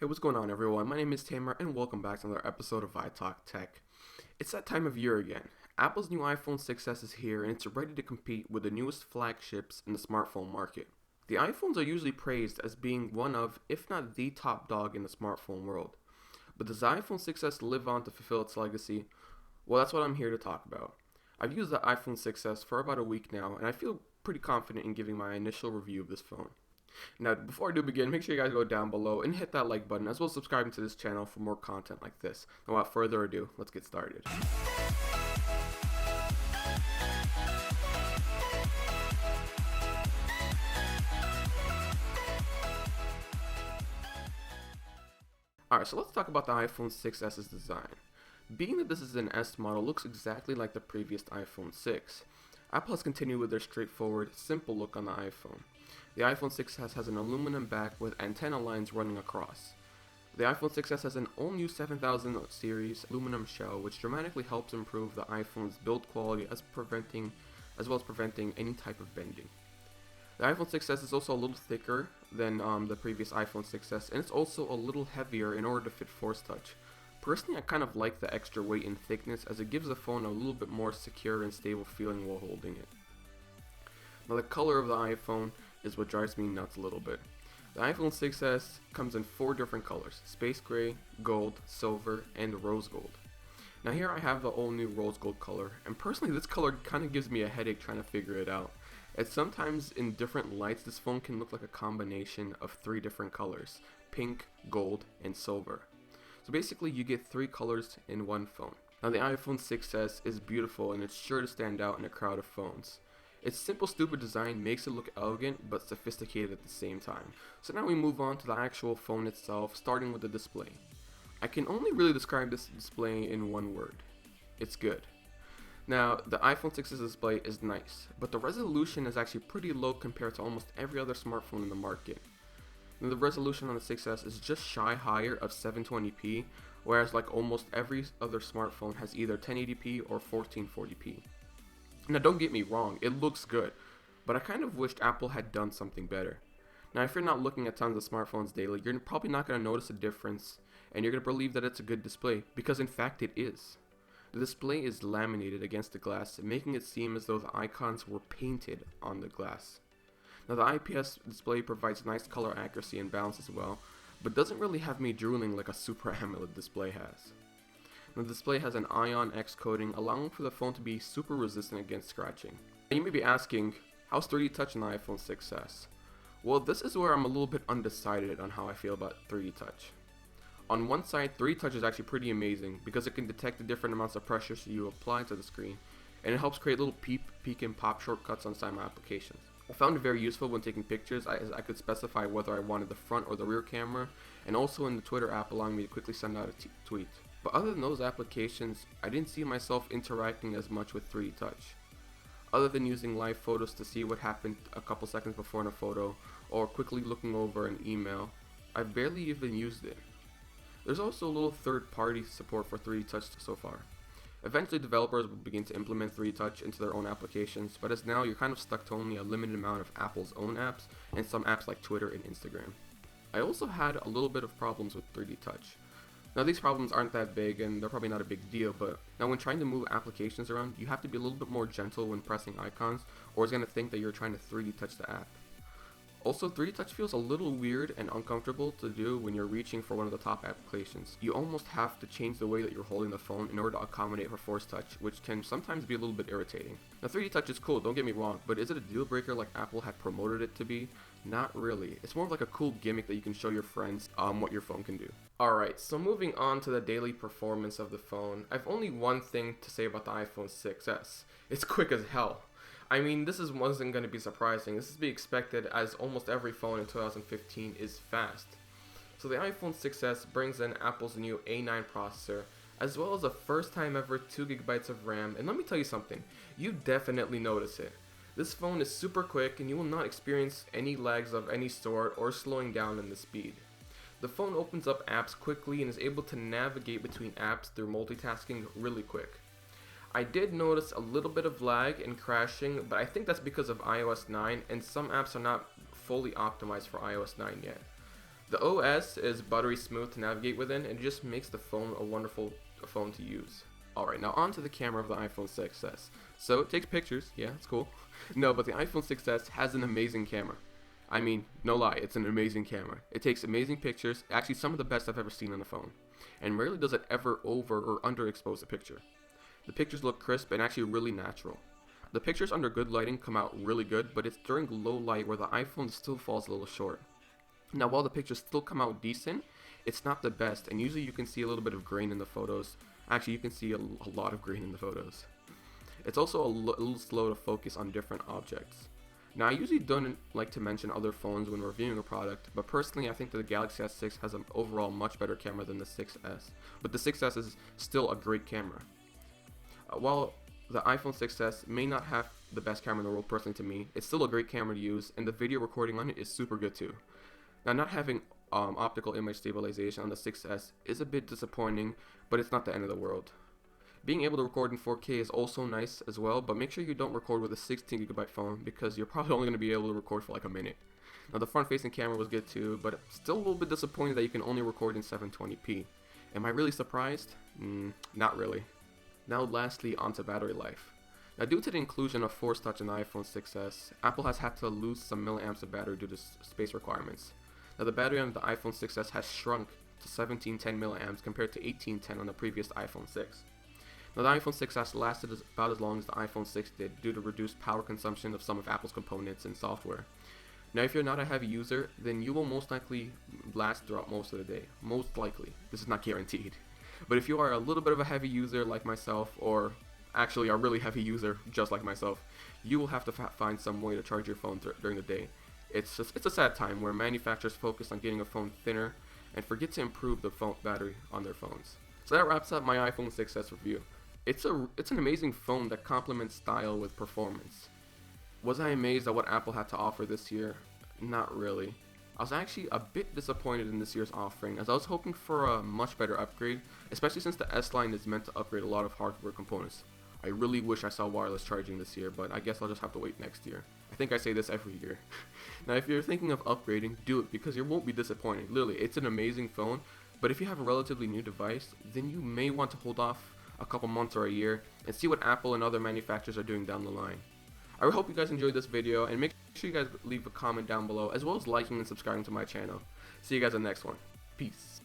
Hey, what's going on, everyone? My name is Tamer, and welcome back to another episode of iTalk Tech. It's that time of year again. Apple's new iPhone 6s is here, and it's ready to compete with the newest flagships in the smartphone market. The iPhones are usually praised as being one of, if not the top dog in the smartphone world. But does the iPhone 6s live on to fulfill its legacy? Well, that's what I'm here to talk about. I've used the iPhone 6s for about a week now, and I feel pretty confident in giving my initial review of this phone. Now, before I do begin, make sure you guys go down below and hit that like button, as well as subscribing to this channel for more content like this. Now, without further ado, let's get started. Alright, so let's talk about the iPhone 6s's design. Being that this is an S model, looks exactly like the previous iPhone 6. Apple has continued with their straightforward, simple look on the iPhone. The iPhone 6s has an aluminum back with antenna lines running across. The iPhone 6s has an all-new 7000 series aluminum shell, which dramatically helps improve the iPhone's build quality as well as preventing any type of bending. The iPhone 6s is also a little thicker than the previous iPhone 6s, and it's also a little heavier in order to fit Force Touch. Personally, I kind of like the extra weight and thickness, as it gives the phone a little bit more secure and stable feeling while holding it. Now, the color of the iPhone is what drives me nuts a little bit. The iPhone 6s comes in 4 different colors: space gray, gold, silver, and rose gold. Now here I have the all new rose gold color, and personally this color kind of gives me a headache trying to figure it out. And sometimes in different lights this phone can look like a combination of 3 different colors: pink, gold, and silver. So basically you get 3 colors in one phone. Now the iPhone 6s is beautiful, and it's sure to stand out in a crowd of phones. Its simple, stupid design makes it look elegant but sophisticated at the same time. So now we move on to the actual phone itself, starting with the display. I can only really describe this display in one word: it's good. Now, the iPhone 6's display is nice, but the resolution is actually pretty low compared to almost every other smartphone in the market. Now, the resolution on the 6s is just shy higher of 720p, whereas like almost every other smartphone has either 1080p or 1440p. Now, don't get me wrong, it looks good, but I kind of wished Apple had done something better. Now, if you're not looking at tons of smartphones daily, you're probably not going to notice a difference, and you're going to believe that it's a good display, because in fact it is. The display is laminated against the glass, making it seem as though the icons were painted on the glass. Now, the IPS display provides nice color accuracy and balance as well, but doesn't really have me drooling like a Super AMOLED display has. The display has an Ion X coating, allowing for the phone to be super resistant against scratching. Now, you may be asking, how's 3D Touch on the iPhone 6s? Well, this is where I'm a little bit undecided on how I feel about 3D Touch. On one side, 3D Touch is actually pretty amazing because it can detect the different amounts of pressure you apply to the screen, and it helps create little peek, and pop shortcuts on some applications. I found it very useful when taking pictures, as I could specify whether I wanted the front or the rear camera, and also in the Twitter app, allowing me to quickly send out a tweet. But other than those applications, I didn't see myself interacting as much with 3D Touch. Other than using live photos to see what happened a couple seconds before in a photo, or quickly looking over an email, I've barely even used it. There's also a little third-party support for 3D Touch so far. Eventually developers will begin to implement 3D Touch into their own applications, but as now you're kind of stuck to only a limited amount of Apple's own apps, and some apps like Twitter and Instagram. I also had a little bit of problems with 3D Touch. Now, these problems aren't that big, and they're probably not a big deal, but now when trying to move applications around, you have to be a little bit more gentle when pressing icons, or it's going to think that you're trying to 3D touch the app. Also, 3D Touch feels a little weird and uncomfortable to do when you're reaching for one of the top applications. You almost have to change the way that you're holding the phone in order to accommodate for Force Touch, which can sometimes be a little bit irritating. Now, 3D Touch is cool, don't get me wrong, but is it a deal breaker like Apple had promoted it to be? Not really. It's more of like a cool gimmick that you can show your friends what your phone can do. Alright, so moving on to the daily performance of the phone, I've only one thing to say about the iPhone 6s. It's quick as hell. I mean, wasn't going to be surprising. This is to be expected, as almost every phone in 2015 is fast. So the iPhone 6s brings in Apple's new A9 processor, as well as a first time ever 2GB of RAM, and let me tell you something, you definitely notice it. This phone is super quick, and you will not experience any lags of any sort or slowing down in the speed. The phone opens up apps quickly and is able to navigate between apps through multitasking really quick. I did notice a little bit of lag and crashing, but I think that's because of iOS 9, and some apps are not fully optimized for iOS 9 yet. The OS is buttery smooth to navigate within, and it just makes the phone a wonderful phone to use. Alright, now on to the camera of the iPhone 6s. So it takes pictures, yeah, it's cool. No, but the iPhone 6s has an amazing camera. I mean, no lie, it's an amazing camera. It takes amazing pictures, actually some of the best I've ever seen on a phone. And rarely does it ever over or underexpose a picture. The pictures look crisp and actually really natural. The pictures under good lighting come out really good, but it's during low light where the iPhone still falls a little short. Now while the pictures still come out decent, it's not the best, and usually you can see a little bit of grain in the photos. Actually, you can see a lot of grain in the photos. It's also a little slow to focus on different objects. Now I usually don't like to mention other phones when reviewing a product, but personally I think that the Galaxy S6 has an overall much better camera than the 6s, but the 6s is still a great camera. While the iPhone 6s may not have the best camera in the world personally to me, it's still a great camera to use, and the video recording on it is super good too. Now not having optical image stabilization on the 6s is a bit disappointing, but it's not the end of the world. Being able to record in 4K is also nice as well, but make sure you don't record with a 16GB phone because you're probably only going to be able to record for like a minute. Now the front facing camera was good too, but still a little bit disappointed that you can only record in 720p. Am I really surprised? Not really. Now lastly, onto battery life. Now due to the inclusion of Force Touch in the iPhone 6s, Apple has had to lose some milliamps of battery due to space requirements. Now the battery on the iPhone 6s has shrunk to 1710 milliamps compared to 1810 on the previous iPhone 6. Now the iPhone 6s lasted about as long as the iPhone 6 did due to reduced power consumption of some of Apple's components and software. Now if you're not a heavy user, then you will most likely last throughout most of the day. Most likely. This is not guaranteed. But if you are a little bit of a heavy user like myself, or actually a really heavy user just like myself, you will have to find some way to charge your phone during the day. It's a sad time where manufacturers focus on getting a phone thinner and forget to improve the phone battery on their phones. So that wraps up my iPhone 6s review. It's an amazing phone that complements style with performance. Was I amazed at what Apple had to offer this year? Not really. I was actually a bit disappointed in this year's offering, as I was hoping for a much better upgrade, especially since the S line is meant to upgrade a lot of hardware components. I really wish I saw wireless charging this year, but I guess I'll just have to wait next year. I think I say this every year. Now if you're thinking of upgrading, do it because you won't be disappointed. Literally, it's an amazing phone, but if you have a relatively new device, then you may want to hold off a couple months or a year and see what Apple and other manufacturers are doing down the line. I hope you guys enjoyed this video, and make sure you guys leave a comment down below, as well as liking and subscribing to my channel. See you guys in the next one. Peace.